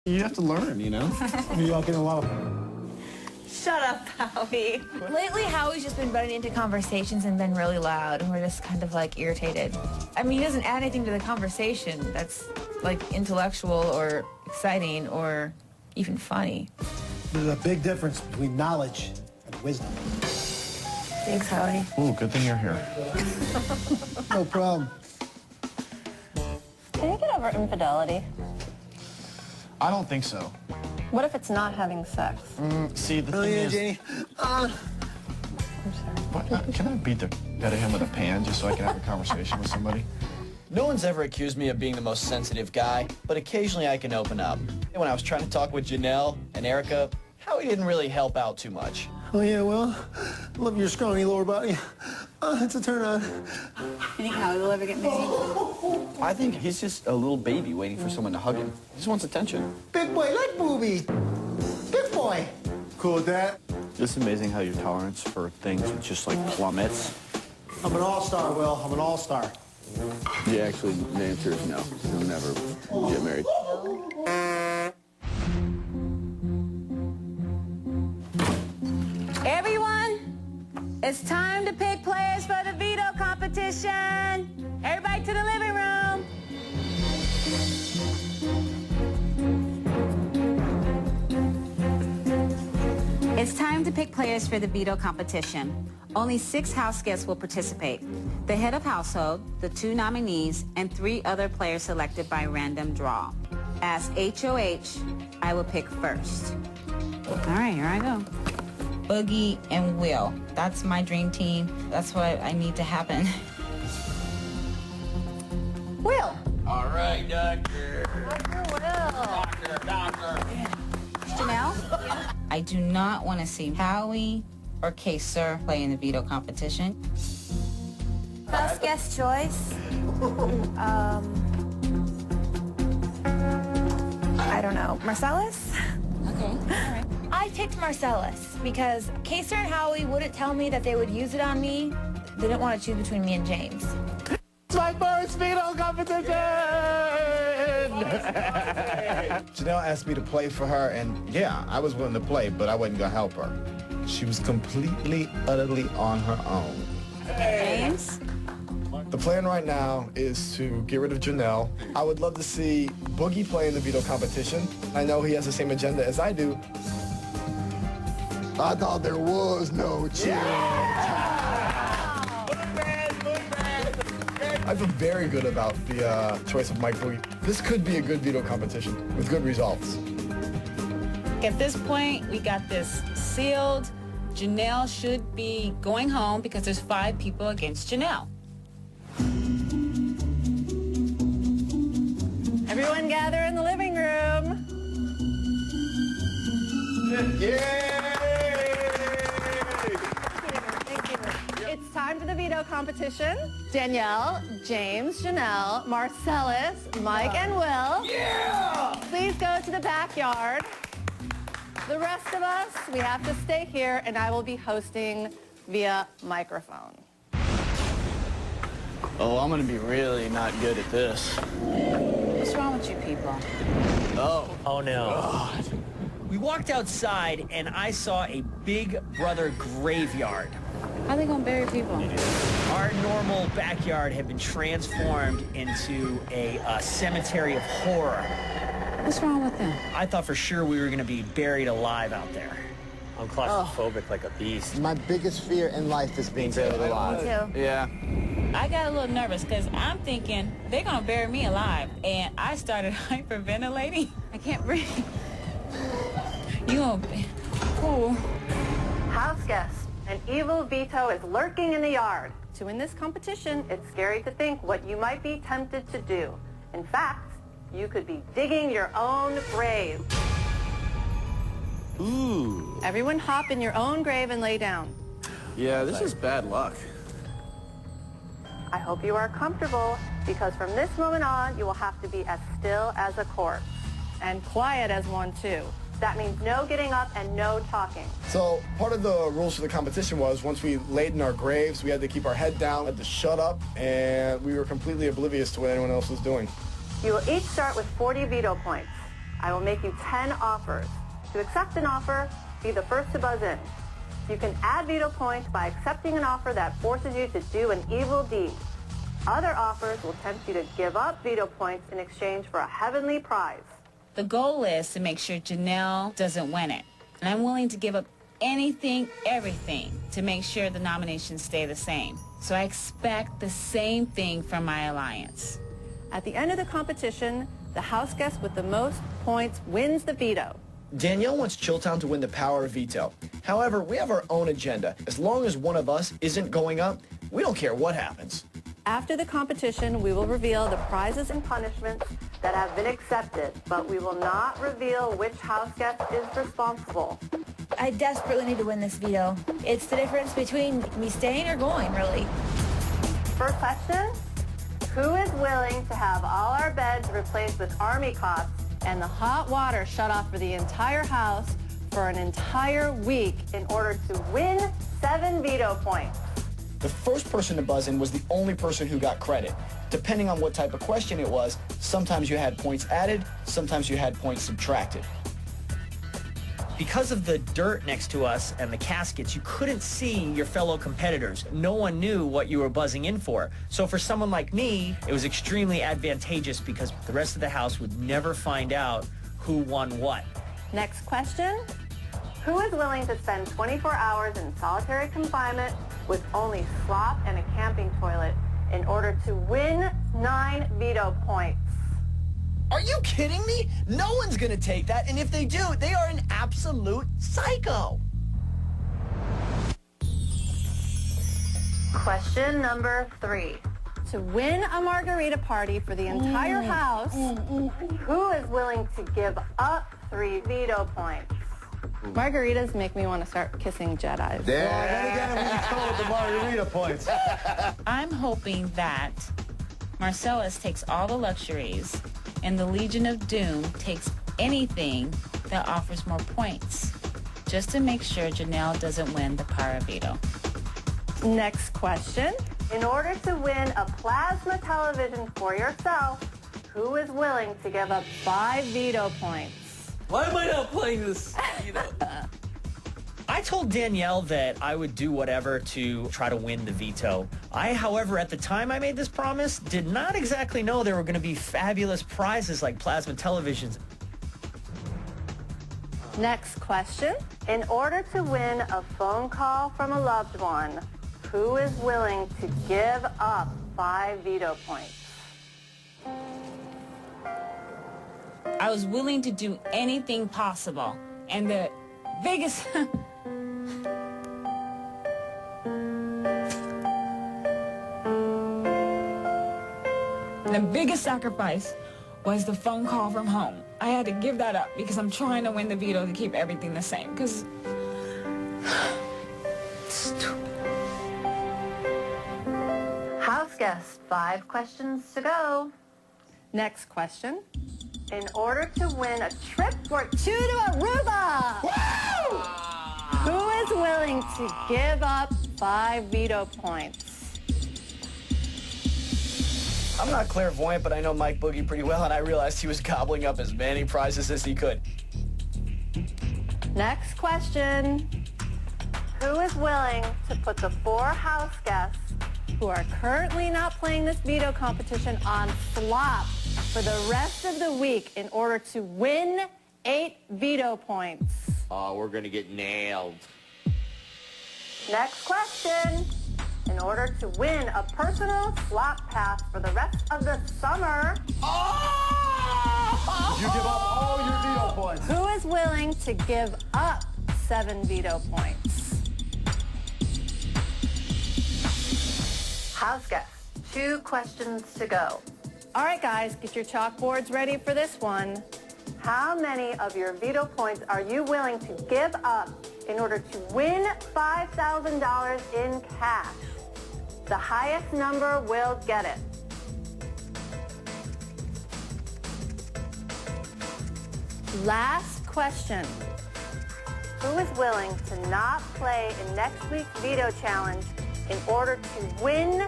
You have to learn, you know? You're not getting a lot of... Shut up, Howie. Lately, Howie's just been butting into conversations and been really loud, and we're just kind of, like, irritated. I mean, he doesn't add anything to the conversation that's, like, intellectual or exciting or even funny. There's a big difference between knowledge and wisdom. Thanks, Howie. Ooh, good thing you're here. No problem. Can you get over infidelity? I don't think so. What if it's not having sex? See, the thing is... Janie. I'm sorry. What, can I beat the out of him with a pan just so I can have a conversation with somebody? No one's ever accused me of being the most sensitive guy, but occasionally I can open up. When I was trying to talk with Janelle and Erica, Howie didn't really help out too much. Oh, yeah, well, I love your scrawny lower body. It's a turn on. You think Howie will ever get married? I think he's just a little baby waiting for someone to hug him. He just wants attention. Big boy, like booby. Big boy. Cool with that? It's amazing how your tolerance for things just like plummets. I'm an all-star, Will. I'm an all-star. Yeah, actually, the answer is no. You'll never get married. Everyone, it's time to pick players for the veto competition. Everybody to the living room. It's time to pick players for the veto competition. Only 6 house guests will participate. The head of household, the 2 nominees, and 3 other players selected by random draw. As HOH, I will pick first. All right, here I go. Boogie and Will. That's my dream team. That's what I need to happen. Will. All right, Doctor. Dr. Will. Doctor. Janelle? I do not want to see Howie or Kaser play in the veto competition. House guest choice. I don't know. Marcellus? Okay, all right. I picked Marcellus because Kaser and Howie wouldn't tell me that they would use it on me. They didn't want to choose between me and James. It's my first veto competition! Janelle asked me to play for her, and yeah, I was willing to play, but I wasn't going to help her. She was completely, utterly on her own. James? The plan right now is to get rid of Janelle. I would love to see Boogie play in the veto competition. I know he has the same agenda as I do. I thought there was no chance. I feel very good about the choice of Mike Boogie. This could be a good veto competition with good results. At this point, we got this sealed. Janelle should be going home because there's 5 people against Janelle. Everyone gather in the living room. Thank you. It's time for the veto competition. Danielle, James, Janelle, Marcellus, Mike, and Will. Yeah! Please go to the backyard. The rest of us, we have to stay here, and I will be hosting via microphone. Oh, I'm going to be really not good at this. What's wrong with you people? Oh, no. God. We walked outside, and I saw a Big Brother graveyard. How they gonna bury people? Our normal backyard had been transformed into a cemetery of horror. What's wrong with them? I thought for sure we were going to be buried alive out there. I'm claustrophobic like a beast. My biggest fear in life is being buried alive. Yeah. I got a little nervous because I'm thinking they're gonna bury me alive, and I started hyperventilating. I can't breathe. You gonna be... Ooh. House guests, an evil veto is lurking in the yard. To win this competition, it's scary to think what you might be tempted to do. In fact, you could be digging your own grave. Ooh. Everyone hop in your own grave and lay down. Yeah, this is bad luck. I hope you are comfortable, because from this moment on, you will have to be as still as a corpse. And quiet as one, too. That means no getting up and no talking. So part of the rules for the competition was once we laid in our graves, we had to keep our head down, had to shut up, and we were completely oblivious to what anyone else was doing. You will each start with 40 veto points. I will make you 10 offers. To accept an offer, be the first to buzz in. You can add veto points by accepting an offer that forces you to do an evil deed. Other offers will tempt you to give up veto points in exchange for a heavenly prize. The goal is to make sure Janelle doesn't win it. And I'm willing to give up anything, everything, to make sure the nominations stay the same. So I expect the same thing from my alliance. At the end of the competition, the house guest with the most points wins the veto. Danielle wants Chilltown to win the power of veto. However, we have our own agenda. As long as one of us isn't going up, we don't care what happens. After the competition, we will reveal the prizes and punishments that have been accepted, but we will not reveal which house guest is responsible. I desperately need to win this veto. It's the difference between me staying or going, really. First question, who is willing to have all our beds replaced with army cots and the hot water shut off for the entire house for an entire week in order to win 7 veto points? The first person to buzz in was the only person who got credit. Depending on what type of question it was, sometimes you had points added, sometimes you had points subtracted. Because of the dirt next to us and the caskets, you couldn't see your fellow competitors. No one knew what you were buzzing in for. So for someone like me, it was extremely advantageous because the rest of the house would never find out who won what. Next question, who is willing to spend 24 hours in solitary confinement with only slop and a camping toilet in order to win 9 veto points? Are you kidding me? No one's gonna take that, and if they do, they are an absolute psycho. Question number 3. To win a margarita party for the entire house, who is willing to give up 3 veto points? Margaritas make me want to start kissing Jedis. Yeah, then again, we go with the margarita points. I'm hoping that Marcellus takes all the luxuries and the Legion of Doom takes anything that offers more points, just to make sure Janelle doesn't win the power of veto. Next question. In order to win a plasma television for yourself, who is willing to give up 5 veto points? Why am I not playing this? I told Danielle that I would do whatever to try to win the veto. I, however, at the time I made this promise, did not exactly know there were going to be fabulous prizes like plasma televisions. Next question. In order to win a phone call from a loved one, who is willing to give up 5 veto points? I was willing to do anything possible, and the biggest... The biggest sacrifice was the phone call from home. I had to give that up because I'm trying to win the veto to keep everything the same, because... House guest, 5 questions to go. Next question. In order to win a trip for 2 to Aruba, who is willing to give up 5 veto points? I'm not clairvoyant, but I know Mike Boogie pretty well, and I realized he was gobbling up as many prizes as he could. Next question. Who is willing to put the 4 house guests who are currently not playing this veto competition on slop for the rest of the week in order to win 8 veto points? Oh, we're gonna get nailed. Next question. In order to win a personal slop pass for the rest of the summer, You give up all your veto points. who is willing to give up 7 veto points? House guests, 2 questions to go. All right, guys, get your chalkboards ready for this one. How many of your veto points are you willing to give up in order to win $5,000 in cash? The highest number will get it. Last question. Who is willing to not play in next week's veto challenge in order to win